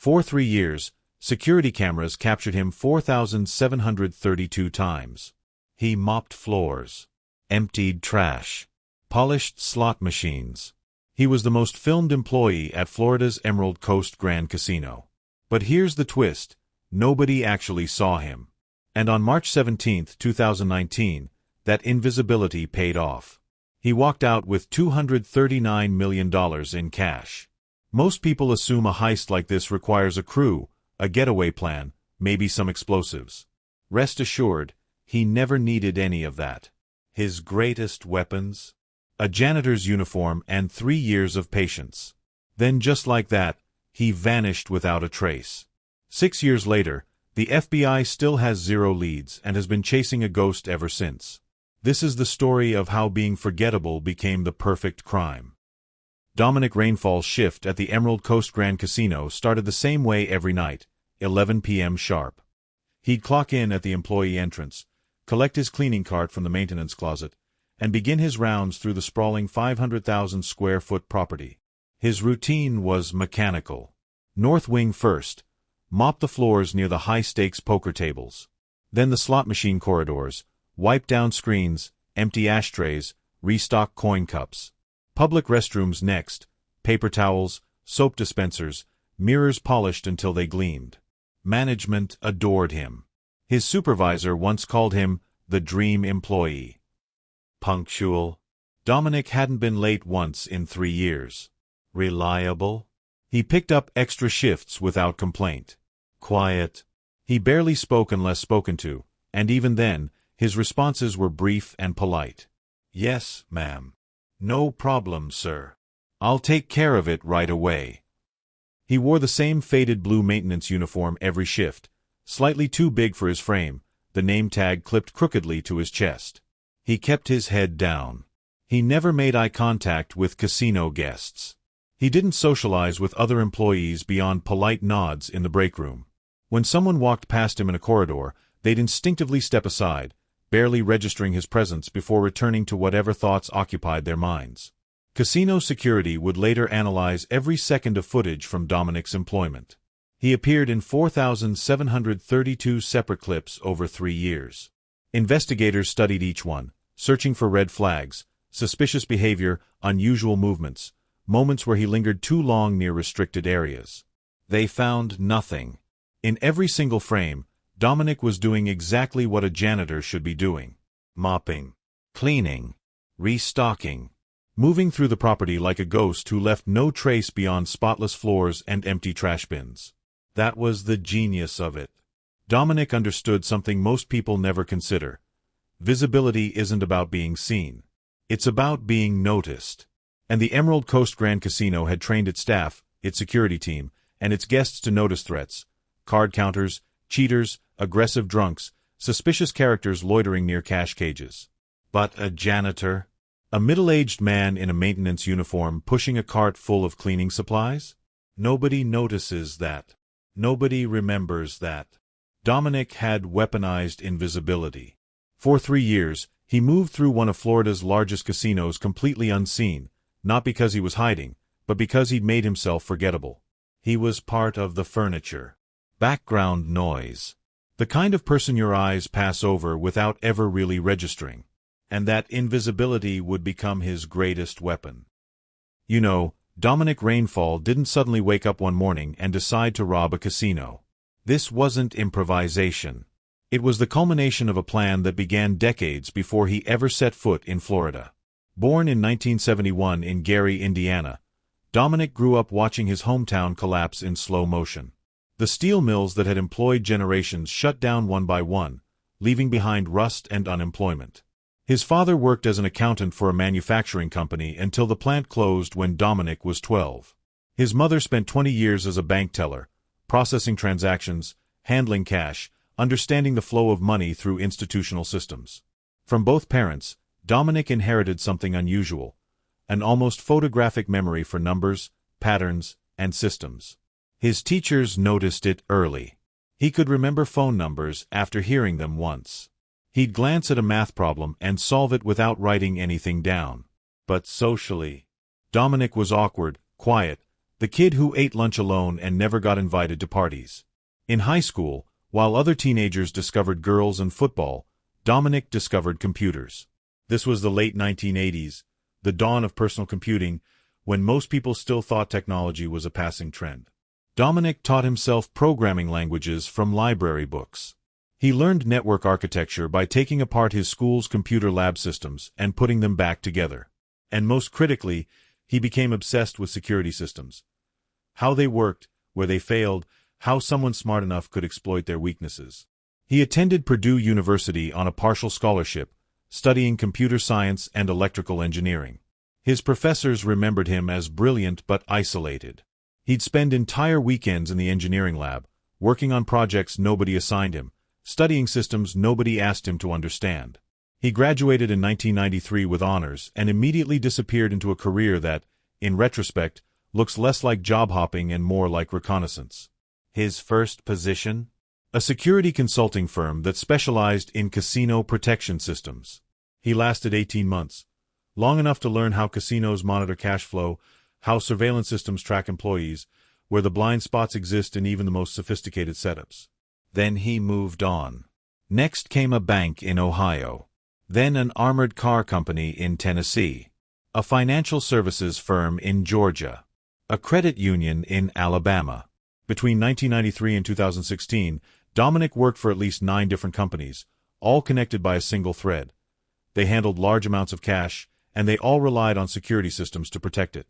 For 3 years, security cameras captured him 4,732 times. He mopped floors, emptied trash, polished slot machines. He was the most filmed employee at Florida's Emerald Coast Grand Casino. But here's the twist: nobody actually saw him. And on March 17, 2019, that invisibility paid off. He walked out with $239 million in cash. Most people assume a heist like this requires a crew, a getaway plan, maybe some explosives. Rest assured, he never needed any of that. His greatest weapons? A janitor's uniform and 3 years of patience. Then just like that, he vanished without a trace. 6 years later, the FBI still has 0 leads and has been chasing a ghost ever since. This is the story of how being forgettable became the perfect crime. Dominic Rainfall's shift at the Emerald Coast Grand Casino started the same way every night, 11 p.m. sharp. He'd clock in at the employee entrance, collect his cleaning cart from the maintenance closet, and begin his rounds through the sprawling 500,000-square-foot property. His routine was mechanical. North wing first, mop the floors near the high-stakes poker tables. Then the slot machine corridors, wipe down screens, empty ashtrays, restock coin cups. Public restrooms next, paper towels, soap dispensers, mirrors polished until they gleamed. Management adored him. His supervisor once called him the dream employee. Punctual. Dominic hadn't been late once in 3 years. Reliable. He picked up extra shifts without complaint. Quiet. He barely spoke unless spoken to, and even then, his responses were brief and polite. Yes, ma'am. No problem, sir. I'll take care of it right away. He wore the same faded blue maintenance uniform every shift, slightly too big for his frame, the name tag clipped crookedly to his chest. He kept his head down. He never made eye contact with casino guests. He didn't socialize with other employees beyond polite nods in the break room. When someone walked past him in a corridor, they'd instinctively step aside, barely registering his presence before returning to whatever thoughts occupied their minds. Casino security would later analyze every second of footage from Dominic's employment. He appeared in 4,732 separate clips over 3 years. Investigators studied each one, searching for red flags, suspicious behavior, unusual movements, moments where he lingered too long near restricted areas. They found nothing. In every single frame, Dominic was doing exactly what a janitor should be doing: mopping, cleaning, restocking, moving through the property like a ghost who left no trace beyond spotless floors and empty trash bins. That was the genius of it. Dominic understood something most people never consider. Visibility isn't about being seen. It's about being noticed. And the Emerald Coast Grand Casino had trained its staff, its security team, and its guests to notice threats: card counters, cheaters, aggressive drunks, suspicious characters loitering near cash cages. But a janitor? A middle-aged man in a maintenance uniform pushing a cart full of cleaning supplies? Nobody notices that. Nobody remembers that. Dominic had weaponized invisibility. For 3 years, he moved through one of Florida's largest casinos completely unseen, not because he was hiding, but because he'd made himself forgettable. He was part of the furniture. Background noise. The kind of person your eyes pass over without ever really registering. And that invisibility would become his greatest weapon. You know, Dominic Rainfall didn't suddenly wake up one morning and decide to rob a casino. This wasn't improvisation. It was the culmination of a plan that began decades before he ever set foot in Florida. Born in 1971 in Gary, Indiana, Dominic grew up watching his hometown collapse in slow motion. The steel mills that had employed generations shut down one by one, leaving behind rust and unemployment. His father worked as an accountant for a manufacturing company until the plant closed when Dominic was 12. His mother spent 20 years as a bank teller, processing transactions, handling cash, understanding the flow of money through institutional systems. From both parents, Dominic inherited something unusual: an almost photographic memory for numbers, patterns, and systems. His teachers noticed it early. He could remember phone numbers after hearing them once. He'd glance at a math problem and solve it without writing anything down. But socially, Dominic was awkward, quiet, The kid who ate lunch alone and never got invited to parties. In high school, while other teenagers discovered girls and football, Dominic discovered computers. This was the late 1980s, the dawn of personal computing, when most people still thought technology was a passing trend. Dominic taught himself programming languages from library books. He learned network architecture by taking apart his school's computer lab systems and putting them back together. And most critically, he became obsessed with security systems. How they worked, where they failed, how someone smart enough could exploit their weaknesses. He attended Purdue University on a partial scholarship, studying computer science and electrical engineering. His professors remembered him as brilliant but isolated. He'd spend entire weekends in the engineering lab, working on projects nobody assigned him, studying systems nobody asked him to understand. He graduated in 1993 with honors and immediately disappeared into a career that, in retrospect, looks less like job hopping and more like reconnaissance. His first position? A security consulting firm that specialized in casino protection systems. He lasted 18 months, long enough to learn how casinos monitor cash flow, how surveillance systems track employees, where the blind spots exist in even the most sophisticated setups. Then he moved on. Next came a bank in Ohio. Then an armored car company in Tennessee. A financial services firm in Georgia. A credit union in Alabama. Between 1993 and 2016, Dominic worked for at least 9 different companies, all connected by a single thread. They handled large amounts of cash, and they all relied on security systems to protect it.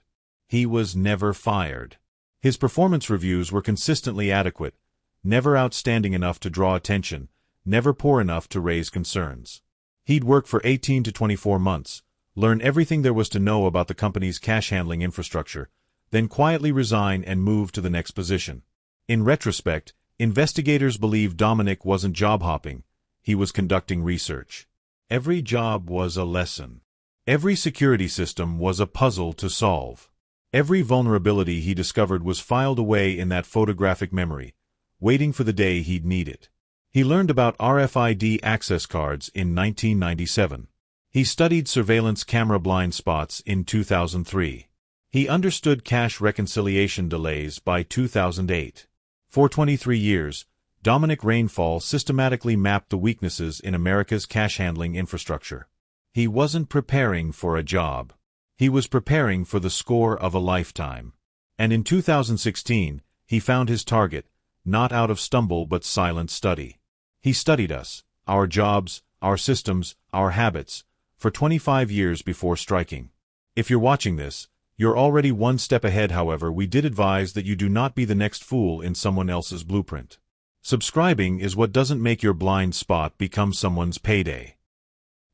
He was never fired. His performance reviews were consistently adequate, never outstanding enough to draw attention, never poor enough to raise concerns. He'd work for 18 to 24 months, learn everything there was to know about the company's cash handling infrastructure, then quietly resign and move to the next position. In retrospect, investigators believe Dominic wasn't job hopping, he was conducting research. Every job was a lesson. Every security system was a puzzle to solve. Every vulnerability he discovered was filed away in that photographic memory, waiting for the day he'd need it. He learned about RFID access cards in 1997. He studied surveillance camera blind spots in 2003. He understood cash reconciliation delays by 2008. For 23 years, Dominic Rainfall systematically mapped the weaknesses in America's cash handling infrastructure. He wasn't preparing for a job. He was preparing for the score of a lifetime. And in 2016, he found his target, not out of stumble but silent study. He studied us, our jobs, our systems, our habits, for 25 years before striking. If you're watching this, you're already one step ahead. However, we did advise that you do not be the next fool in someone else's blueprint. Subscribing is what doesn't make your blind spot become someone's payday.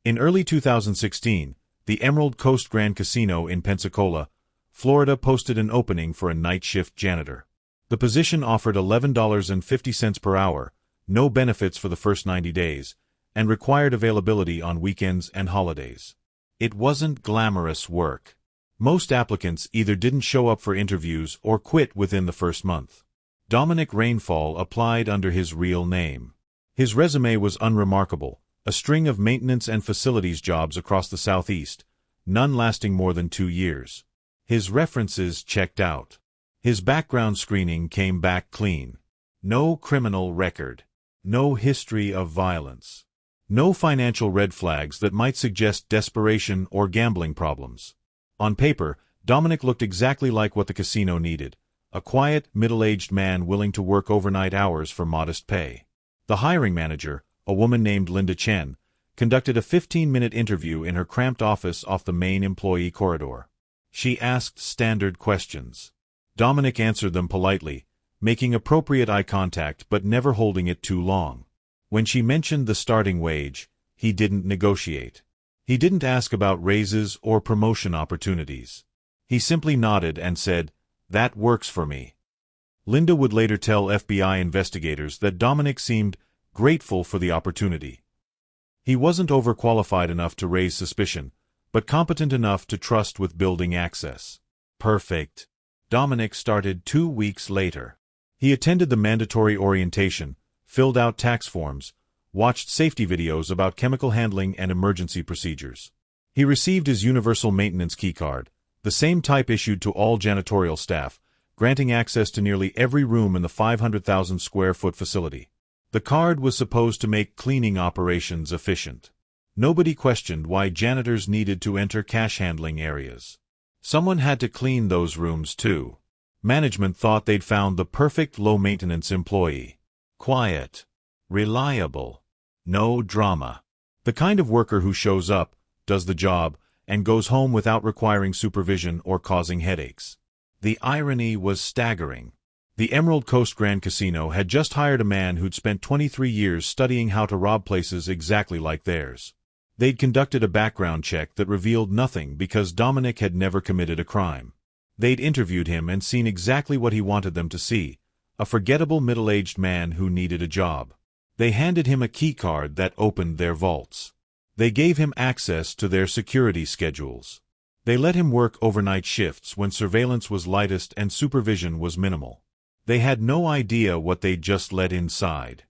In early 2016, the Emerald Coast Grand Casino in Pensacola, Florida posted an opening for a night shift janitor. The position offered $11.50 per hour, no benefits for the first 90 days, and required availability on weekends and holidays. It wasn't glamorous work. Most applicants either didn't show up for interviews or quit within the first month. Dominic Rainfall applied under his real name. His resume was unremarkable, a string of maintenance and facilities jobs across the Southeast, none lasting more than 2 years. His references checked out. His background screening came back clean. No criminal record. No history of violence. No financial red flags that might suggest desperation or gambling problems. On paper, Dominic looked exactly like what the casino needed. A quiet, middle-aged man willing to work overnight hours for modest pay. The hiring manager, a woman named Linda Chen, conducted a 15-minute interview in her cramped office off the main employee corridor. She asked standard questions. Dominic answered them politely, making appropriate eye contact but never holding it too long. When she mentioned the starting wage, he didn't negotiate. He didn't ask about raises or promotion opportunities. He simply nodded and said, "That works for me." Linda would later tell FBI investigators that Dominic seemed grateful for the opportunity. He wasn't overqualified enough to raise suspicion, but competent enough to trust with building access. Perfect. Dominic started 2 weeks later. He attended the mandatory orientation, filled out tax forms, watched safety videos about chemical handling and emergency procedures. He received his universal maintenance keycard, the same type issued to all janitorial staff, granting access to nearly every room in the 500,000 square foot facility. The card was supposed to make cleaning operations efficient. Nobody questioned why janitors needed to enter cash handling areas. Someone had to clean those rooms too. Management thought they'd found the perfect low-maintenance employee. Quiet. Reliable. No drama. The kind of worker who shows up, does the job, and goes home without requiring supervision or causing headaches. The irony was staggering. The Emerald Coast Grand Casino had just hired a man who'd spent 23 years studying how to rob places exactly like theirs. They'd conducted a background check that revealed nothing because Dominic had never committed a crime. They'd interviewed him and seen exactly what he wanted them to see, a forgettable middle-aged man who needed a job. They handed him a keycard that opened their vaults. They gave him access to their security schedules. They let him work overnight shifts when surveillance was lightest and supervision was minimal. They had no idea what they'd just let inside.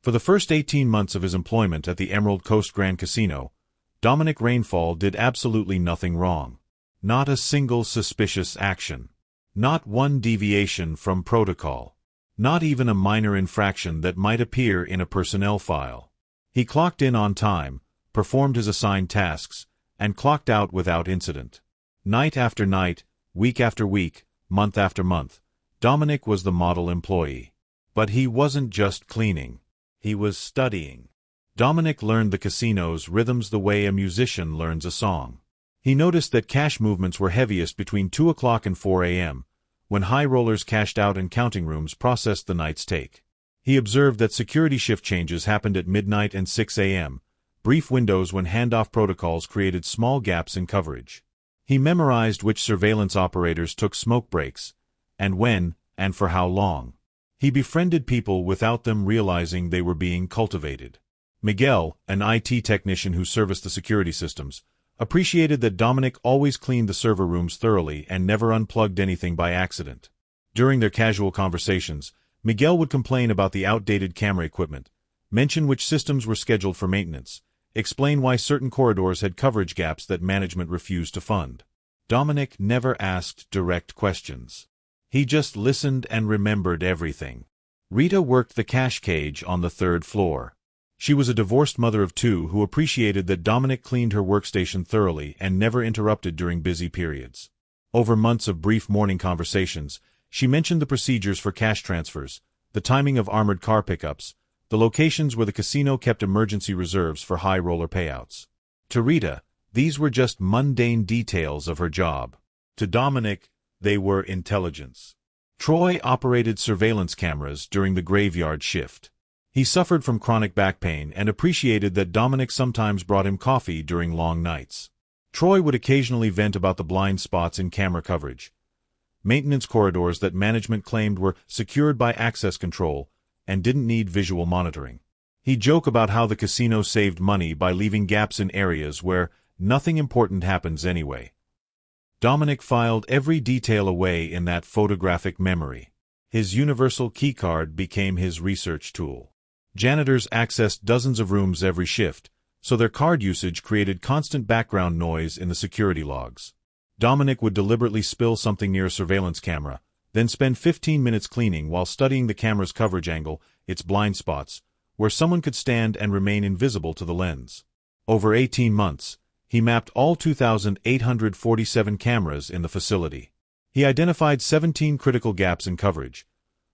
For the first 18 months of his employment at the Emerald Coast Grand Casino, Dominic Rainfall did absolutely nothing wrong. Not a single suspicious action. Not one deviation from protocol. Not even a minor infraction that might appear in a personnel file. He clocked in on time, performed his assigned tasks, and clocked out without incident. Night after night, week after week, month after month, Dominic was the model employee. But he wasn't just cleaning. He was studying. Dominic learned the casino's rhythms the way a musician learns a song. He noticed that cash movements were heaviest between 2 o'clock and 4 a.m., when high rollers cashed out and counting rooms processed the night's take. He observed that security shift changes happened at midnight and 6 a.m., brief windows when handoff protocols created small gaps in coverage. He memorized which surveillance operators took smoke breaks, and when, and for how long. He befriended people without them realizing they were being cultivated. Miguel, an IT technician who serviced the security systems, appreciated that Dominic always cleaned the server rooms thoroughly and never unplugged anything by accident. During their casual conversations, Miguel would complain about the outdated camera equipment, mention which systems were scheduled for maintenance, explain why certain corridors had coverage gaps that management refused to fund. Dominic never asked direct questions. He just listened and remembered everything. Rita worked the cash cage on the 3rd floor. She was a divorced mother of 2 who appreciated that Dominic cleaned her workstation thoroughly and never interrupted during busy periods. Over months of brief morning conversations, she mentioned the procedures for cash transfers, the timing of armored car pickups, the locations where the casino kept emergency reserves for high roller payouts. To Rita, these were just mundane details of her job. To Dominic, they were intelligence. Troy operated surveillance cameras during the graveyard shift. He suffered from chronic back pain and appreciated that Dominic sometimes brought him coffee during long nights. Troy would occasionally vent about the blind spots in camera coverage, maintenance corridors that management claimed were secured by access control and didn't need visual monitoring. He'd joke about how the casino saved money by leaving gaps in areas where nothing important happens anyway. Dominic filed every detail away in that photographic memory. His universal keycard became his research tool. Janitors accessed dozens of rooms every shift, so their card usage created constant background noise in the security logs. Dominic would deliberately spill something near a surveillance camera, then spend 15 minutes cleaning while studying the camera's coverage angle, its blind spots, where someone could stand and remain invisible to the lens. Over 18 months, he mapped all 2,847 cameras in the facility. He identified 17 critical gaps in coverage,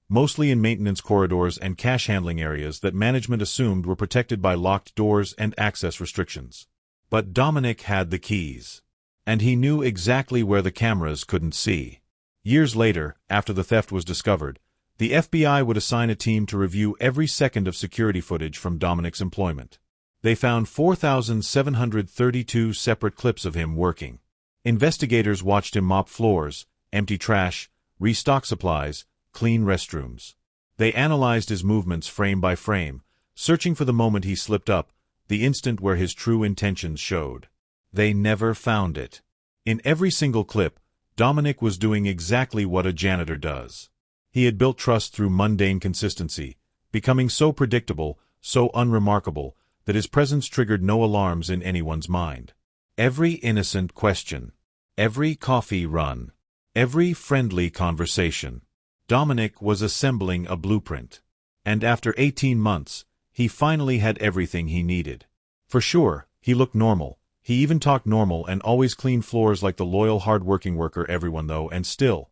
mostly in maintenance corridors and cash handling areas that management assumed were protected by locked doors and access restrictions. But Dominic had the keys. And he knew exactly where the cameras couldn't see. Years later, after the theft was discovered, the FBI would assign a team to review every second of security footage from Dominic's employment. They found 4,732 separate clips of him working. Investigators watched him mop floors, empty trash, restock supplies, clean restrooms. They analyzed his movements frame by frame, searching for the moment he slipped up, the instant where his true intentions showed. They never found it. In every single clip, Dominic was doing exactly what a janitor does. He had built trust through mundane consistency, becoming so predictable, so unremarkable, that his presence triggered no alarms in anyone's mind. Every innocent question, every coffee run, Every friendly conversation. Dominic was assembling a blueprint. And after 18 months, he finally had everything he needed. For sure, he looked normal. He even talked normal and always cleaned floors like the loyal, hard-working worker everyone though, and still,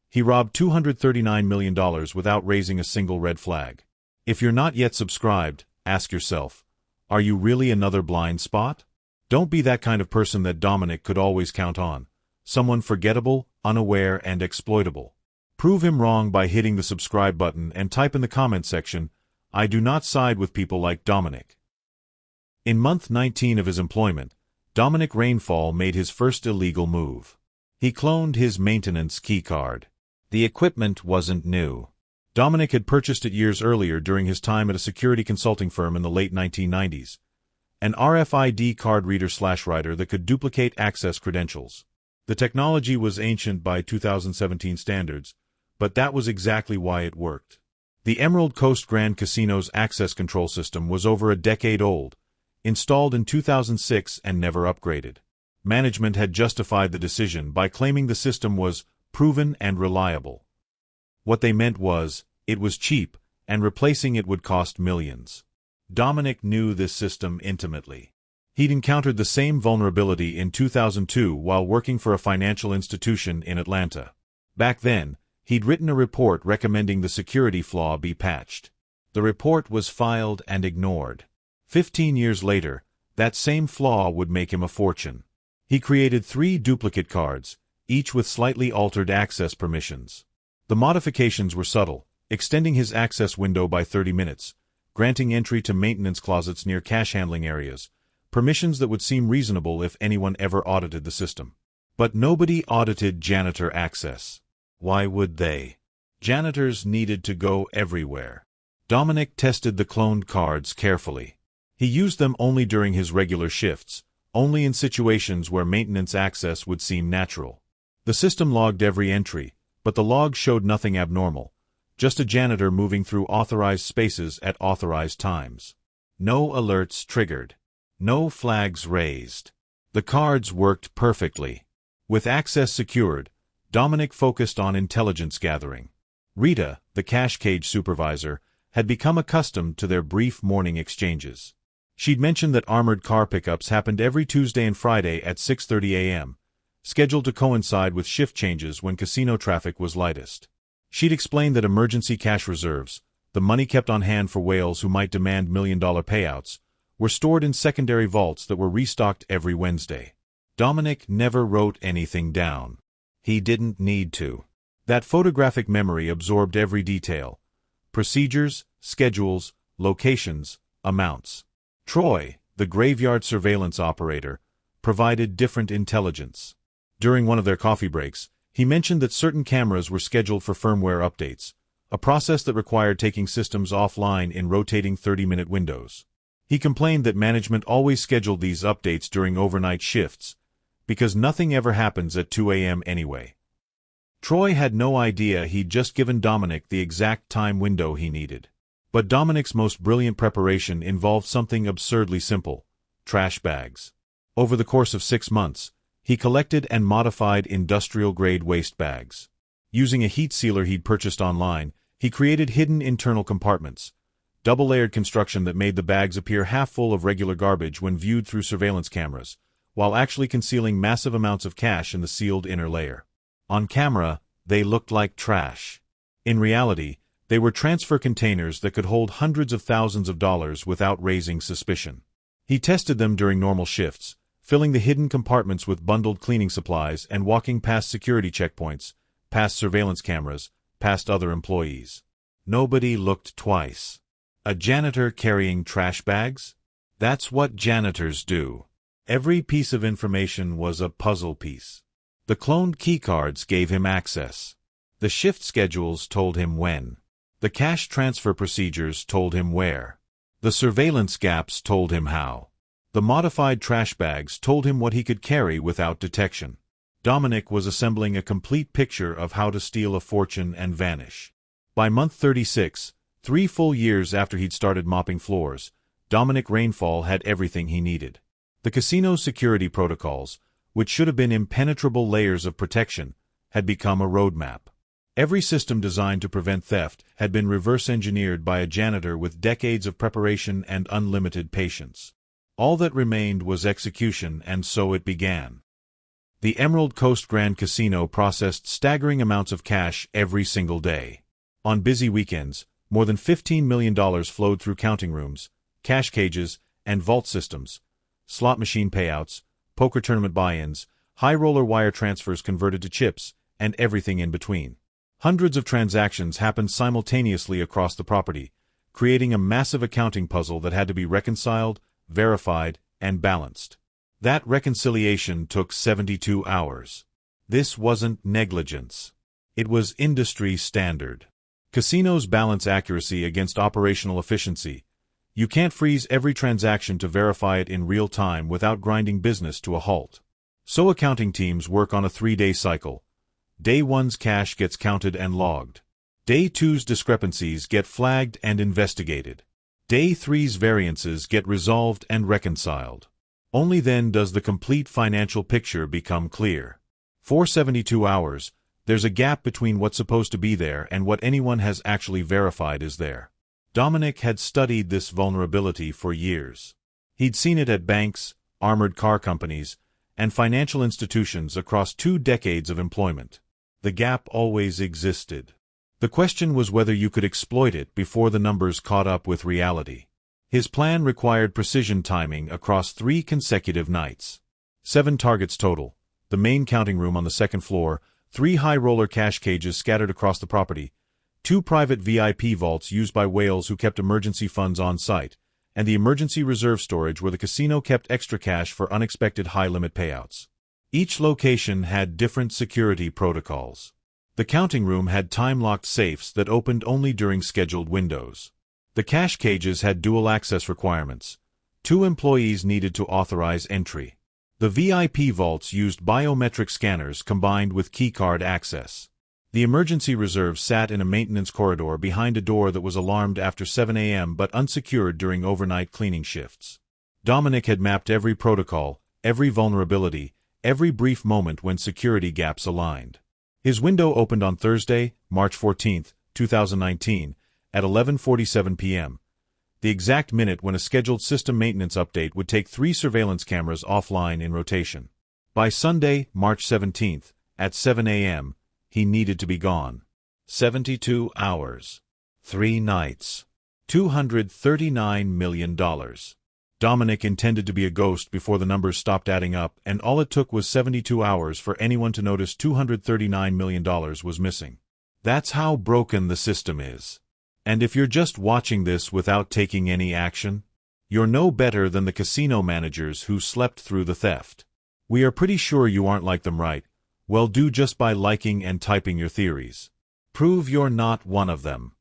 he robbed $239 million without raising a single red flag. If you're not yet subscribed, ask yourself, are you really another blind spot? Don't be that kind of person that Dominic could always count on. Someone forgettable, unaware, and exploitable. Prove him wrong by hitting the subscribe button and type in the comment section, I do not side with people like Dominic. In month 19 of his employment, Dominic Rainfall made his first illegal move. He cloned his maintenance keycard. The equipment wasn't new. Dominic had purchased it years earlier during his time at a security consulting firm in the late 1990s. An RFID card reader/writer that could duplicate access credentials. The technology was ancient by 2017 standards, but that was exactly why it worked. The Emerald Coast Grand Casino's access control system was over a decade old, installed in 2006 and never upgraded. Management had justified the decision by claiming the system was proven and reliable. What they meant was, it was cheap, and replacing it would cost millions. Dominic knew this system intimately. He'd encountered the same vulnerability in 2002 while working for a financial institution in Atlanta. Back then, he'd written a report recommending the security flaw be patched. The report was filed and ignored. 15 years later, that same flaw would make him a fortune. He created 3 duplicate cards, each with slightly altered access permissions. The modifications were subtle, extending his access window by 30 minutes, granting entry to maintenance closets near cash handling areas, permissions that would seem reasonable if anyone ever audited the system. But nobody audited janitor access. Why would they? Janitors needed to go everywhere. Dominic tested the cloned cards carefully. He used them only during his regular shifts, only in situations where maintenance access would seem natural. The system logged every entry, but the log showed nothing abnormal, just a janitor moving through authorized spaces at authorized times. No alerts triggered. No flags raised. The cards worked perfectly. With access secured, Dominic focused on intelligence gathering. Rita, the cash cage supervisor, had become accustomed to their brief morning exchanges. She'd mentioned that armored car pickups happened every Tuesday and Friday at 6:30 a.m., scheduled to coincide with shift changes when casino traffic was lightest. She'd explained that emergency cash reserves, the money kept on hand for whales who might demand million-dollar payouts, were stored in secondary vaults that were restocked every Wednesday. Dominic never wrote anything down. He didn't need to. That photographic memory absorbed every detail. Procedures, schedules, locations, amounts. Troy, the graveyard surveillance operator, provided different intelligence. During one of their coffee breaks, he mentioned that certain cameras were scheduled for firmware updates, a process that required taking systems offline in rotating 30-minute windows. He complained that management always scheduled these updates during overnight shifts, because nothing ever happens at 2 a.m. anyway. Troy had no idea he'd just given Dominic the exact time window he needed. But Dominic's most brilliant preparation involved something absurdly simple: trash bags. Over the course of 6 months, he collected and modified industrial-grade waste bags. Using a heat sealer he'd purchased online, he created hidden internal compartments, double-layered construction that made the bags appear half full of regular garbage when viewed through surveillance cameras, while actually concealing massive amounts of cash in the sealed inner layer. On camera, they looked like trash. In reality, they were transfer containers that could hold hundreds of thousands of dollars without raising suspicion. He tested them during normal shifts, filling the hidden compartments with bundled cleaning supplies and walking past security checkpoints, past surveillance cameras, past other employees. Nobody looked twice. A janitor carrying trash bags? That's what janitors do. Every piece of information was a puzzle piece. The cloned keycards gave him access. The shift schedules told him when. The cash transfer procedures told him where. The surveillance gaps told him how. The modified trash bags told him what he could carry without detection. Dominic was assembling a complete picture of how to steal a fortune and vanish. By month 36, 3 full years after he'd started mopping floors, Dominic Rainfall had everything he needed. The casino's security protocols, which should have been impenetrable layers of protection, had become a roadmap. Every system designed to prevent theft had been reverse-engineered by a janitor with decades of preparation and unlimited patience. All that remained was execution, and so it began. The Emerald Coast Grand Casino processed staggering amounts of cash every single day. On busy weekends, more than $15 million flowed through counting rooms, cash cages, and vault systems, slot machine payouts, poker tournament buy-ins, high-roller wire transfers converted to chips, and everything in between. Hundreds of transactions happened simultaneously across the property, creating a massive accounting puzzle that had to be reconciled, verified, and balanced. That reconciliation took 72 hours. This wasn't negligence. It was industry standard. Casinos balance accuracy against operational efficiency. You can't freeze every transaction to verify it in real time without grinding business to a halt. So accounting teams work on a 3-day cycle. Day 1's cash gets counted and logged. Day 2's discrepancies get flagged and investigated. Day 3's variances get resolved and reconciled. Only then does the complete financial picture become clear. For 72 hours, there's a gap between what's supposed to be there and what anyone has actually verified is there. Dominic had studied this vulnerability for years. He'd seen it at banks, armored car companies, and financial institutions across 2 decades of employment. The gap always existed. The question was whether you could exploit it before the numbers caught up with reality. His plan required precision timing across 3 consecutive nights. 7 targets total, the main counting room on the 2nd floor, 3 high-roller cash cages scattered across the property, 2 private VIP vaults used by whales who kept emergency funds on site, and the emergency reserve storage where the casino kept extra cash for unexpected high-limit payouts. Each location had different security protocols. The counting room had time-locked safes that opened only during scheduled windows. The cash cages had dual access requirements. 2 employees needed to authorize entry. The VIP vaults used biometric scanners combined with keycard access. The emergency reserve sat in a maintenance corridor behind a door that was alarmed after 7 a.m. but unsecured during overnight cleaning shifts. Dominic had mapped every protocol, every vulnerability, every brief moment when security gaps aligned. His window opened on Thursday, March 14, 2019, at 11:47 p.m., the exact minute when a scheduled system maintenance update would take 3 surveillance cameras offline in rotation. By Sunday, March 17, at 7 a.m., he needed to be gone. 72 hours. 3 nights. $239 million. Dominic intended to be a ghost before the numbers stopped adding up, and all it took was 72 hours for anyone to notice $239 million was missing. That's how broken the system is. And if you're just watching this without taking any action, you're no better than the casino managers who slept through the theft. We are pretty sure you aren't like them, right? Well, do just by liking and typing your theories. Prove you're not one of them.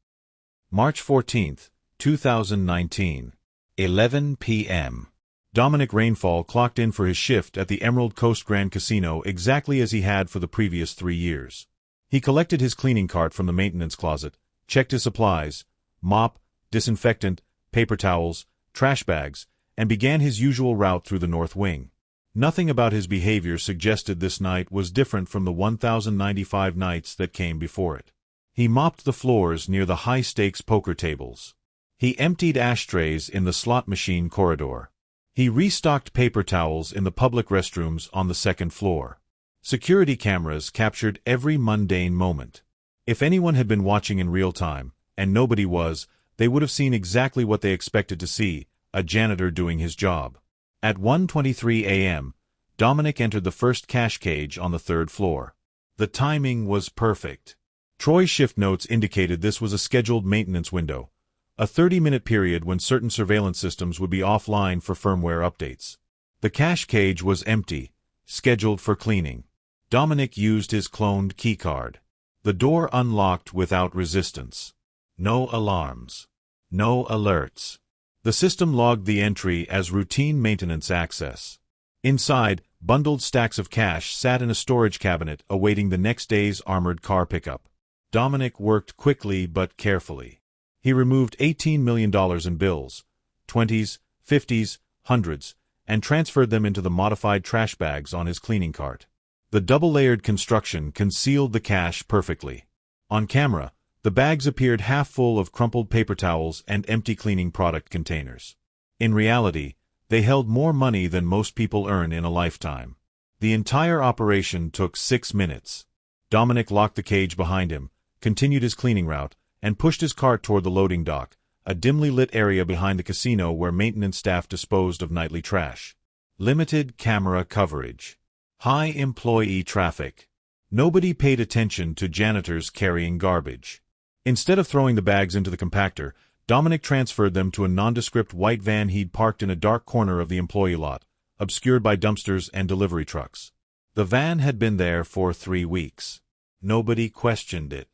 March 14, 2019. 11 p.m. Dominic Rainfall clocked in for his shift at the Emerald Coast Grand Casino exactly as he had for the previous 3 years. He collected his cleaning cart from the maintenance closet, checked his supplies, mop, disinfectant, paper towels, trash bags, and began his usual route through the north wing. Nothing about his behavior suggested this night was different from the 1,095 nights that came before it. He mopped the floors near the high-stakes poker tables. He emptied ashtrays in the slot machine corridor. He restocked paper towels in the public restrooms on the 2nd floor. Security cameras captured every mundane moment. If anyone had been watching in real time, and nobody was, they would have seen exactly what they expected to see, a janitor doing his job. At 1:23 a.m., Dominic entered the first cash cage on the 3rd floor. The timing was perfect. Troy's shift notes indicated this was a scheduled maintenance window, a 30-minute period when certain surveillance systems would be offline for firmware updates. The cash cage was empty, scheduled for cleaning. Dominic used his cloned keycard. The door unlocked without resistance. No alarms. No alerts. The system logged the entry as routine maintenance access. Inside, bundled stacks of cash sat in a storage cabinet awaiting the next day's armored car pickup. Dominic worked quickly but carefully. He removed $18 million in bills, 20s, 50s, 100s, and transferred them into the modified trash bags on his cleaning cart. The double-layered construction concealed the cash perfectly. On camera, the bags appeared half full of crumpled paper towels and empty cleaning product containers. In reality, they held more money than most people earn in a lifetime. The entire operation took 6 minutes. Dominic locked the cage behind him, continued his cleaning route, and pushed his cart toward the loading dock, a dimly lit area behind the casino where maintenance staff disposed of nightly trash. Limited camera coverage. High employee traffic. Nobody paid attention to janitors carrying garbage. Instead of throwing the bags into the compactor, Dominic transferred them to a nondescript white van he'd parked in a dark corner of the employee lot, obscured by dumpsters and delivery trucks. The van had been there for 3 weeks. Nobody questioned it.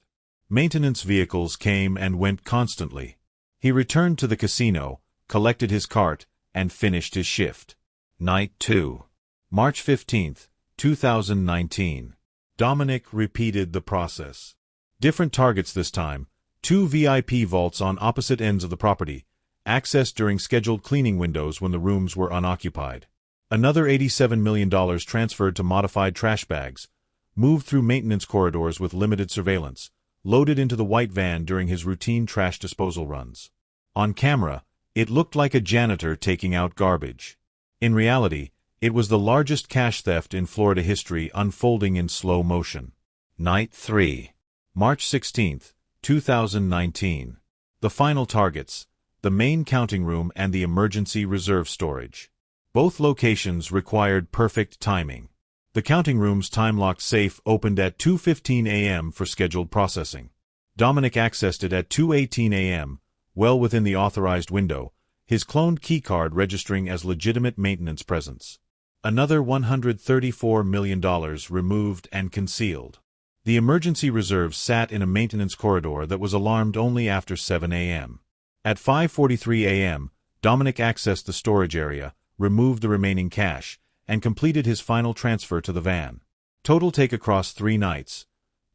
Maintenance vehicles came and went constantly. He returned to the casino, collected his cart, and finished his shift. Night 2. March 15, 2019. Dominic repeated the process. Different targets this time, 2 VIP vaults on opposite ends of the property, accessed during scheduled cleaning windows when the rooms were unoccupied. Another $87 million transferred to modified trash bags, moved through maintenance corridors with limited surveillance, loaded into the white van during his routine trash disposal runs. On camera, it looked like a janitor taking out garbage. In reality, it was the largest cash theft in Florida history unfolding in slow motion. Night 3. March 16, 2019. The final targets, the main counting room and the emergency reserve storage. Both locations required perfect timing. The counting room's time-locked safe opened at 2:15 a.m. for scheduled processing. Dominic accessed it at 2:18 a.m., well within the authorized window, his cloned keycard registering as legitimate maintenance presence. Another $134 million removed and concealed. The emergency reserve sat in a maintenance corridor that was alarmed only after 7 a.m. At 5:43 a.m., Dominic accessed the storage area, removed the remaining cash, and completed his final transfer to the van. Total take across 3 nights,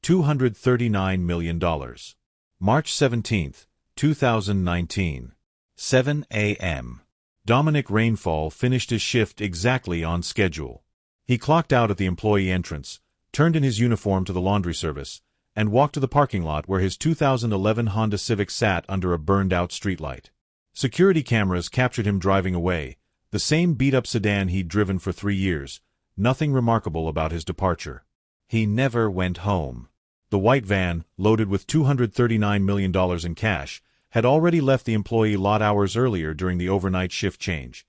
$239 million. March 17, 2019. 7 a.m. Dominic Rainfall finished his shift exactly on schedule. He clocked out at the employee entrance, turned in his uniform to the laundry service, and walked to the parking lot where his 2011 Honda Civic sat under a burned-out streetlight. Security cameras captured him driving away, the same beat-up sedan he'd driven for 3 years, nothing remarkable about his departure. He never went home. The white van, loaded with $239 million in cash, had already left the employee lot hours earlier during the overnight shift change.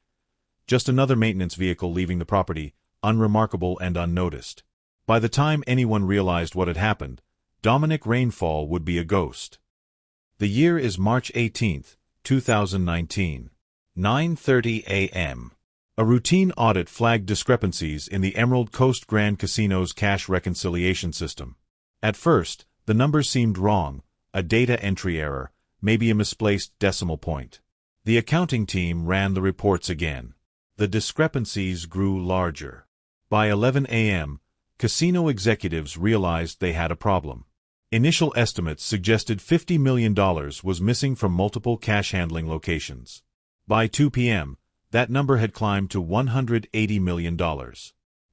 Just another maintenance vehicle leaving the property, unremarkable and unnoticed. By the time anyone realized what had happened, Dominic Rainfall would be a ghost. The year is March 18, 2019. 9:30 a.m. A routine audit flagged discrepancies in the Emerald Coast Grand Casino's cash reconciliation system. At first, the numbers seemed wrong, a data entry error, maybe a misplaced decimal point. The accounting team ran the reports again. The discrepancies grew larger. By 11 a.m., casino executives realized they had a problem. Initial estimates suggested $50 million was missing from multiple cash handling locations. By 2 p.m., that number had climbed to $180 million.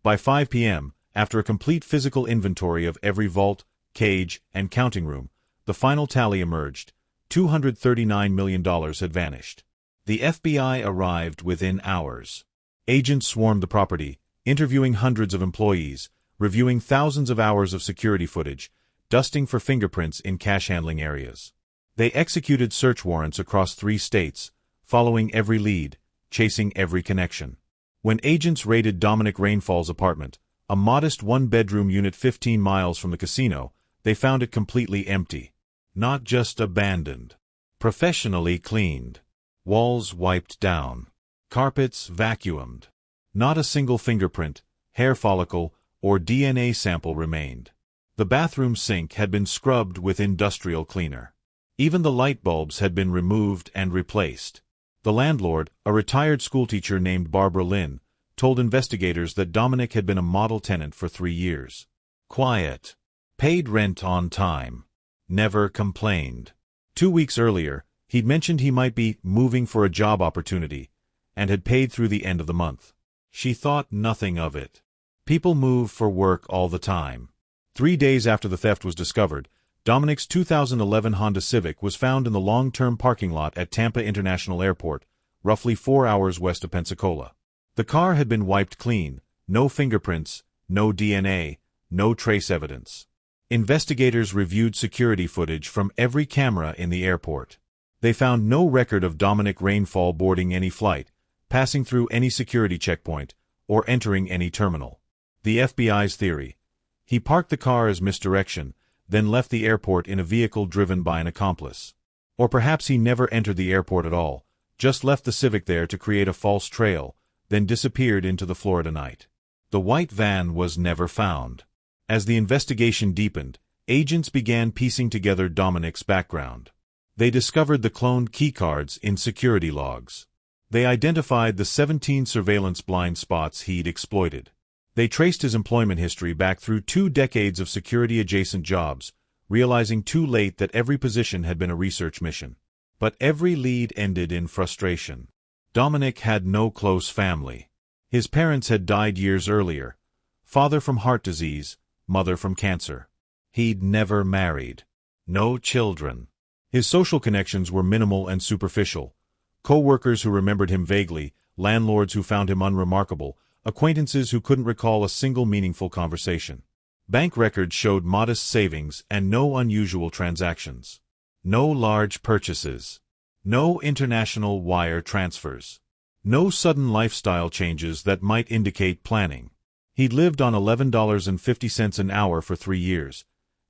By 5 p.m., after a complete physical inventory of every vault, cage, and counting room, the final tally emerged. $239 million had vanished. The FBI arrived within hours. Agents swarmed the property, interviewing hundreds of employees, reviewing thousands of hours of security footage, dusting for fingerprints in cash handling areas. They executed search warrants across 3 states, following every lead, chasing every connection. When agents raided Dominic Rainfall's apartment, a modest 1-bedroom unit 15 miles from the casino, they found it completely empty. Not just abandoned. Professionally cleaned. Walls wiped down. Carpets vacuumed. Not a single fingerprint, hair follicle, or DNA sample remained. The bathroom sink had been scrubbed with industrial cleaner. Even the light bulbs had been removed and replaced. The landlord, a retired schoolteacher named Barbara Lynn, told investigators that Dominic had been a model tenant for 3 years. Quiet. Paid rent on time. Never complained. 2 weeks earlier, he'd mentioned he might be moving for a job opportunity, and had paid through the end of the month. She thought nothing of it. People move for work all the time. 3 days after the theft was discovered, Dominic's 2011 Honda Civic was found in the long-term parking lot at Tampa International Airport, roughly 4 hours west of Pensacola. The car had been wiped clean, no fingerprints, no DNA, no trace evidence. Investigators reviewed security footage from every camera in the airport. They found no record of Dominic Rainfall boarding any flight, passing through any security checkpoint, or entering any terminal. The FBI's theory: he parked the car as misdirection, then left the airport in a vehicle driven by an accomplice. Or perhaps he never entered the airport at all, just left the Civic there to create a false trail, then disappeared into the Florida night. The white van was never found. As the investigation deepened, agents began piecing together Dominic's background. They discovered the cloned keycards in security logs. They identified the 17 surveillance blind spots he'd exploited. They traced his employment history back through 2 decades of security-adjacent jobs, realizing too late that every position had been a research mission. But every lead ended in frustration. Dominic had no close family. His parents had died years earlier, father from heart disease, mother from cancer. He'd never married. No children. His social connections were minimal and superficial. Co-workers who remembered him vaguely, landlords who found him unremarkable, acquaintances who couldn't recall a single meaningful conversation. Bank records showed modest savings and no unusual transactions. No large purchases. No international wire transfers. No sudden lifestyle changes that might indicate planning. He'd lived on $11.50 an hour for 3 years,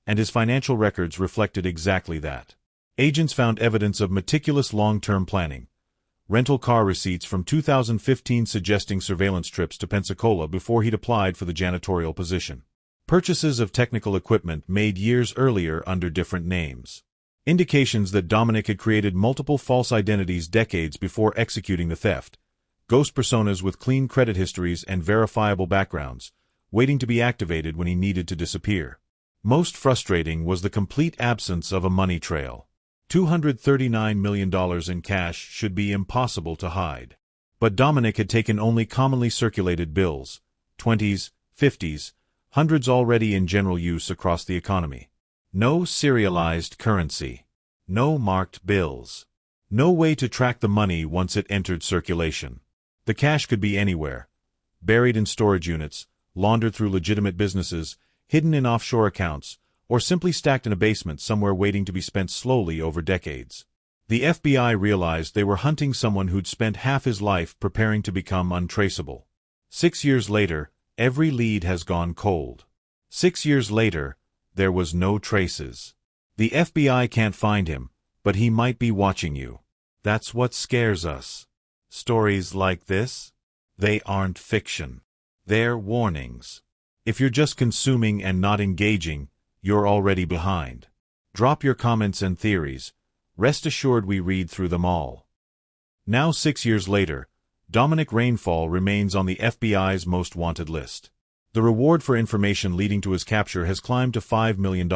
and his financial records reflected exactly that. Agents found evidence of meticulous long-term planning. Rental car receipts from 2015 suggesting surveillance trips to Pensacola before he'd applied for the janitorial position. Purchases of technical equipment made years earlier under different names. Indications that Dominic had created multiple false identities decades before executing the theft. Ghost personas with clean credit histories and verifiable backgrounds, waiting to be activated when he needed to disappear. Most frustrating was the complete absence of a money trail. $239 million in cash should be impossible to hide. But Dominic had taken only commonly circulated bills, 20s, 50s, hundreds already in general use across the economy. No serialized currency. No marked bills. No way to track the money once it entered circulation. The cash could be anywhere. Buried in storage units, laundered through legitimate businesses, hidden in offshore accounts, or simply stacked in a basement somewhere waiting to be spent slowly over decades. The FBI realized they were hunting someone who'd spent half his life preparing to become untraceable. 6 years later, every lead has gone cold. 6 years later, there was no traces. The FBI can't find him, but he might be watching you. That's what scares us. Stories like this? They aren't fiction. They're warnings. If you're just consuming and not engaging, you're already behind. Drop your comments and theories. Rest assured we read through them all. Now 6 years later, Dominic Rainfall remains on the FBI's most wanted list. The reward for information leading to his capture has climbed to $5 million,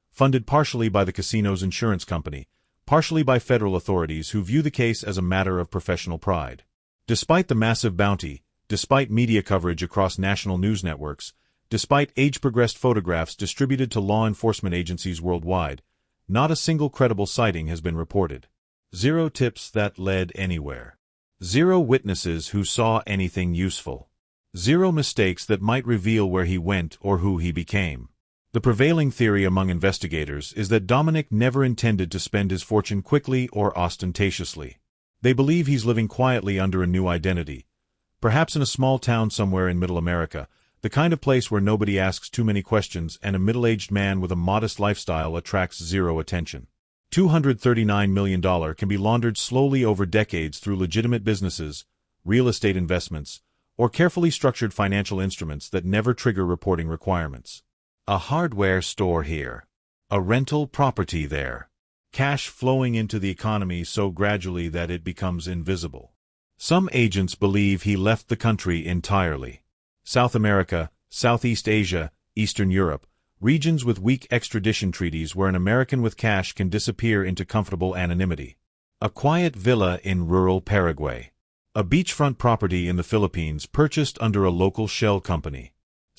funded partially by the casino's insurance company, partially by federal authorities who view the case as a matter of professional pride. Despite the massive bounty, despite media coverage across national news networks, despite age-progressed photographs distributed to law enforcement agencies worldwide, not a single credible sighting has been reported. 0 tips that led anywhere. 0 witnesses who saw anything useful. 0 mistakes that might reveal where he went or who he became. The prevailing theory among investigators is that Dominic never intended to spend his fortune quickly or ostentatiously. They believe he's living quietly under a new identity, perhaps in a small town somewhere in Middle America, the kind of place where nobody asks too many questions and a middle-aged man with a modest lifestyle attracts 0 attention. $239 million can be laundered slowly over decades through legitimate businesses, real estate investments, or carefully structured financial instruments that never trigger reporting requirements. A hardware store here. A rental property there. Cash flowing into the economy so gradually that it becomes invisible. Some agents believe he left the country entirely. South America, Southeast Asia, Eastern Europe, regions with weak extradition treaties where an American with cash can disappear into comfortable anonymity. A quiet villa in rural Paraguay. A beachfront property in the Philippines purchased under a local shell company.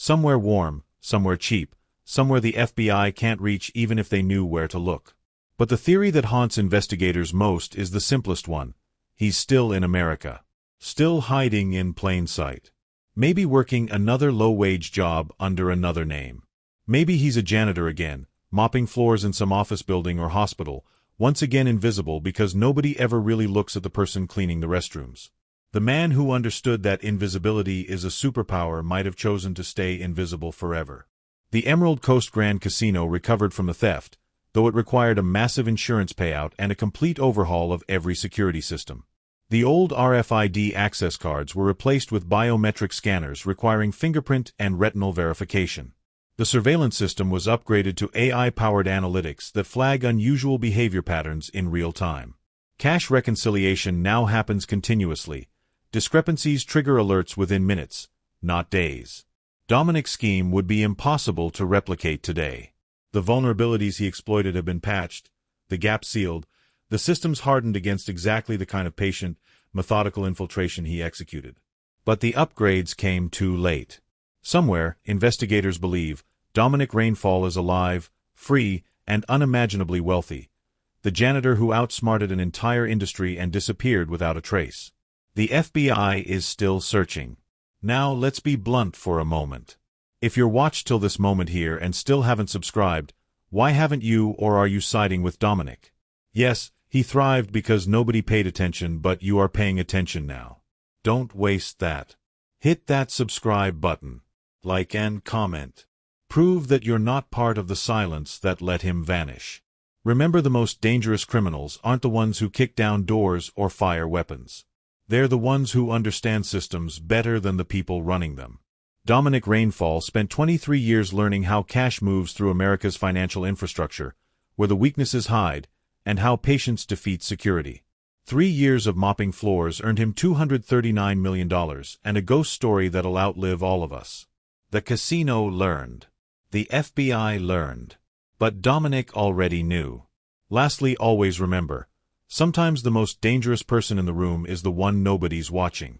Somewhere warm, somewhere cheap, somewhere the FBI can't reach even if they knew where to look. But the theory that haunts investigators most is the simplest one. He's still in America. Still hiding in plain sight. Maybe working another low-wage job under another name. Maybe he's a janitor again, mopping floors in some office building or hospital, once again invisible because nobody ever really looks at the person cleaning the restrooms. The man who understood that invisibility is a superpower might have chosen to stay invisible forever. The Emerald Coast Grand Casino recovered from the theft, though it required a massive insurance payout and a complete overhaul of every security system. The old RFID access cards were replaced with biometric scanners requiring fingerprint and retinal verification. The surveillance system was upgraded to AI-powered analytics that flag unusual behavior patterns in real time. Cash reconciliation now happens continuously. Discrepancies trigger alerts within minutes, not days. Dominic's scheme would be impossible to replicate today. The vulnerabilities he exploited have been patched, the gaps sealed, the systems hardened against exactly the kind of patient, methodical infiltration he executed. But the upgrades came too late. Somewhere, investigators believe, Dominic Rainfall is alive, free, and unimaginably wealthy. The janitor who outsmarted an entire industry and disappeared without a trace. The FBI is still searching. Now let's be blunt for a moment. If you're watched till this moment here and still haven't subscribed, why haven't you, or are you siding with Dominic? Yes, he thrived because nobody paid attention, but you are paying attention now. Don't waste that. Hit that subscribe button. Like and comment. Prove that you're not part of the silence that let him vanish. Remember, the most dangerous criminals aren't the ones who kick down doors or fire weapons. They're the ones who understand systems better than the people running them. Dominic Rainfall spent 23 years learning how cash moves through America's financial infrastructure, where the weaknesses hide, and how patience defeats security. 3 years of mopping floors earned him $239 million and a ghost story that'll outlive all of us. The casino learned. The FBI learned. But Dominic already knew. Lastly, always remember, sometimes the most dangerous person in the room is the one nobody's watching.